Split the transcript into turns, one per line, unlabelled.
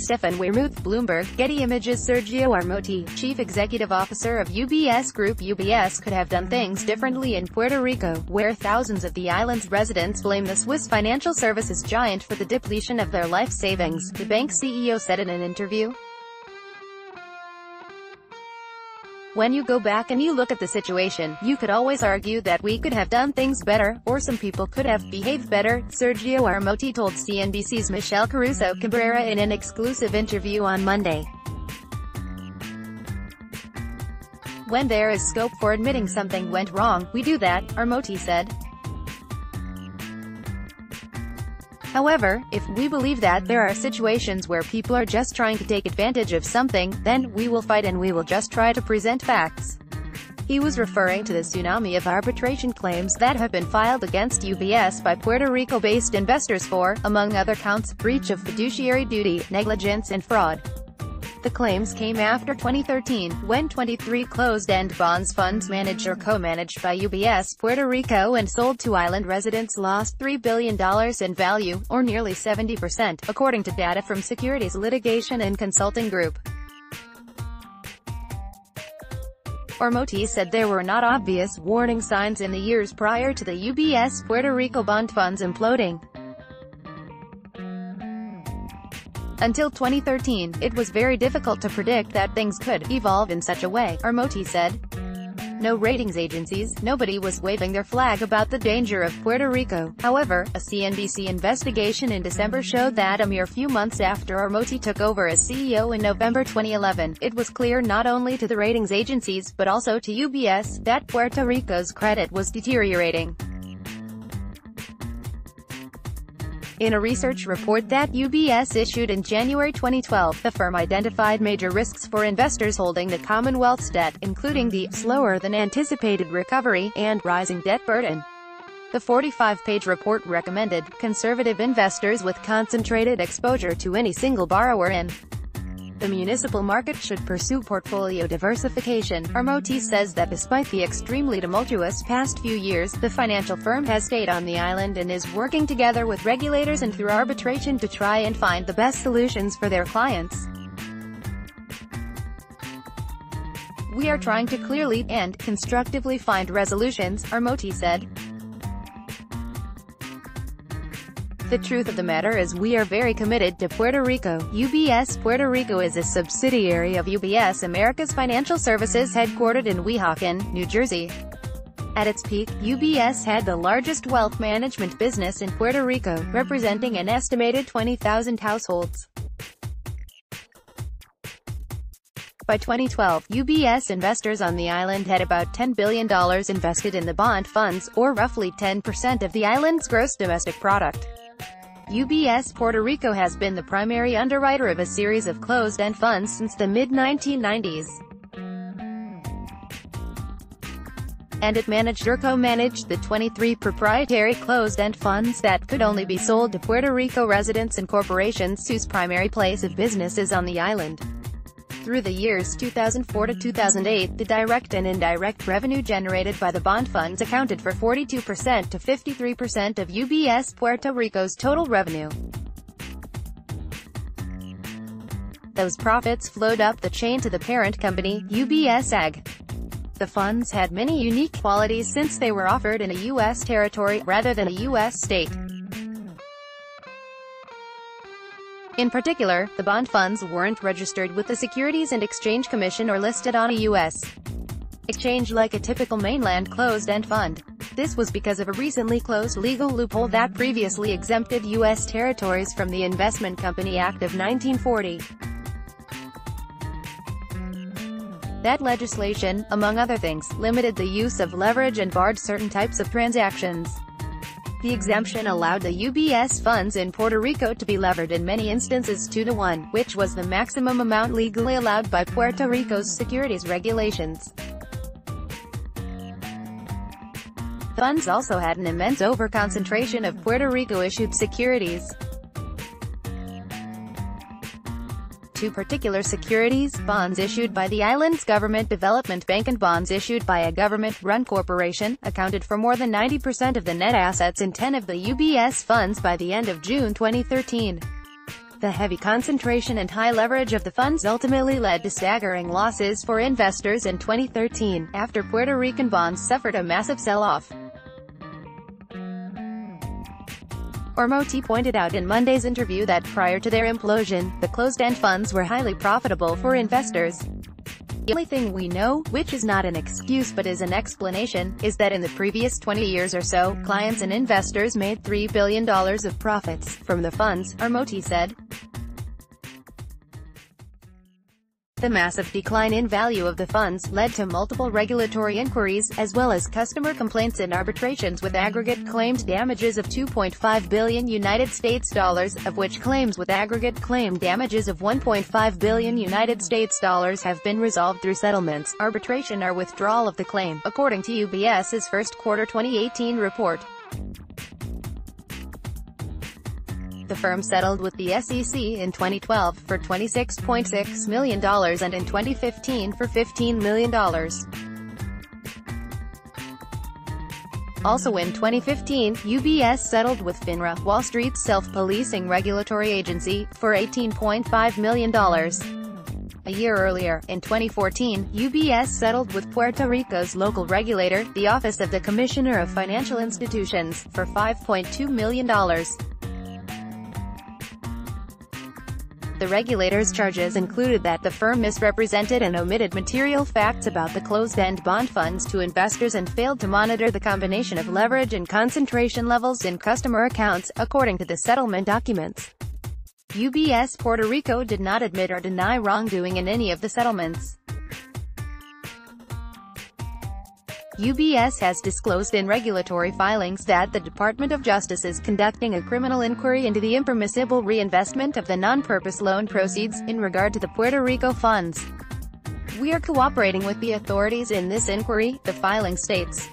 Stefan Wermuth, Bloomberg. Getty Images Sergio Ermotti, Chief Executive Officer of UBS Group UBS, could have done things differently in Puerto Rico, where thousands of the island's residents blame the Swiss financial services giant for the depletion of their life savings, the bank CEO said in an interview. When you go back and you look at the situation, you could always argue that we could have done things better, or some people could have behaved better, Sergio Ermotti told CNBC's Michelle Caruso-Cabrera in an exclusive interview on Monday. When there is scope for admitting something went wrong, we do that, Ermotti said. However, if we believe that there are situations where people are just trying to take advantage of something, then we will fight and we will just try to present facts. He was referring to the tsunami of arbitration claims that have been filed against UBS by Puerto Rico-based investors for, among other counts, breach of fiduciary duty, negligence and fraud. The claims came after 2013, when 23 closed-end bonds funds managed or co-managed by UBS Puerto Rico and sold to island residents lost $3 billion in value, or nearly 70%, according to data from Securities Litigation and Consulting Group. Ermotti said there were not obvious warning signs in the years prior to the UBS Puerto Rico bond funds imploding. Until 2013, it was very difficult to predict that things could evolve in such a way, Ermotti said. No ratings agencies, nobody was waving their flag about the danger of Puerto Rico. However, a CNBC investigation in December showed that a mere few months after Ermotti took over as CEO in November 2011, it was clear not only to the ratings agencies, but also to UBS, that Puerto Rico's credit was deteriorating. In a research report that UBS issued in January 2012, the firm identified major risks for investors holding the Commonwealth's debt, including the slower-than-anticipated recovery and rising debt burden. The 45-page report recommended conservative investors with concentrated exposure to any single borrower in the municipal market should pursue portfolio diversification. Ermotti says that despite the extremely tumultuous past few years, the financial firm has stayed on the island and is working together with regulators and through arbitration to try and find the best solutions for their clients. We are trying to clearly and constructively find resolutions, Ermotti said. The truth of the matter is we are very committed to Puerto Rico. UBS Puerto Rico is a subsidiary of UBS Americas Financial Services headquartered in Weehawken, New Jersey. At its peak, UBS had the largest wealth management business in Puerto Rico, representing an estimated 20,000 households. By 2012, UBS investors on the island had about $10 billion invested in the bond funds, or roughly 10% of the island's gross domestic product. UBS Puerto Rico has been the primary underwriter of a series of closed-end funds since the mid-1990s. And it managed or co-managed the 23 proprietary closed-end funds that could only be sold to Puerto Rico residents and corporations whose primary place of business is on the island. Through the years 2004 to 2008, the direct and indirect revenue generated by the bond funds accounted for 42% to 53% of UBS Puerto Rico's total revenue. Those profits flowed up the chain to the parent company, UBS AG. The funds had many unique qualities since they were offered in a U.S. territory, rather than a U.S. state. In particular, the bond funds weren't registered with the Securities and Exchange Commission or listed on a U.S. exchange like a typical mainland closed-end fund. This was because of a recently closed legal loophole that previously exempted U.S. territories from the Investment Company Act of 1940. That legislation, among other things, limited the use of leverage and barred certain types of transactions. The exemption allowed the UBS funds in Puerto Rico to be levered in many instances 2-to-1, which was the maximum amount legally allowed by Puerto Rico's securities regulations. Funds also had an immense overconcentration of Puerto Rico-issued securities. Two particular securities, bonds issued by the island's government development bank and bonds issued by a government-run corporation, accounted for more than 90% of the net assets in 10 of the UBS funds by the end of June 2013. The heavy concentration and high leverage of the funds ultimately led to staggering losses for investors in 2013, after Puerto Rican bonds suffered a massive sell-off. Ermotti pointed out in Monday's interview that prior to their implosion, the closed-end funds were highly profitable for investors. The only thing we know, which is not an excuse but is an explanation, is that in the previous 20 years or so, clients and investors made $3 billion of profits from the funds, Ermotti said. The massive decline in value of the funds led to multiple regulatory inquiries, as well as customer complaints and arbitrations with aggregate claimed damages of $2.5 billion United States dollars, of which claims with aggregate claimed damages of $1.5 billion United States dollars have been resolved through settlements, arbitration or withdrawal of the claim, according to UBS's first quarter 2018 report. The firm settled with the SEC in 2012 for $26.6 million and in 2015 for $15 million. Also in 2015, UBS settled with FINRA, Wall Street's self-policing regulatory agency, for $18.5 million. A year earlier, in 2014, UBS settled with Puerto Rico's local regulator, the Office of the Commissioner of Financial Institutions, for $5.2 million. The regulator's charges included that the firm misrepresented and omitted material facts about the closed-end bond funds to investors and failed to monitor the combination of leverage and concentration levels in customer accounts, according to the settlement documents. UBS Puerto Rico did not admit or deny wrongdoing in any of the settlements. UBS has disclosed in regulatory filings that the Department of Justice is conducting a criminal inquiry into the impermissible reinvestment of the non-purpose loan proceeds, in regard to the Puerto Rico funds. "We are cooperating with the authorities in this inquiry," the filing states.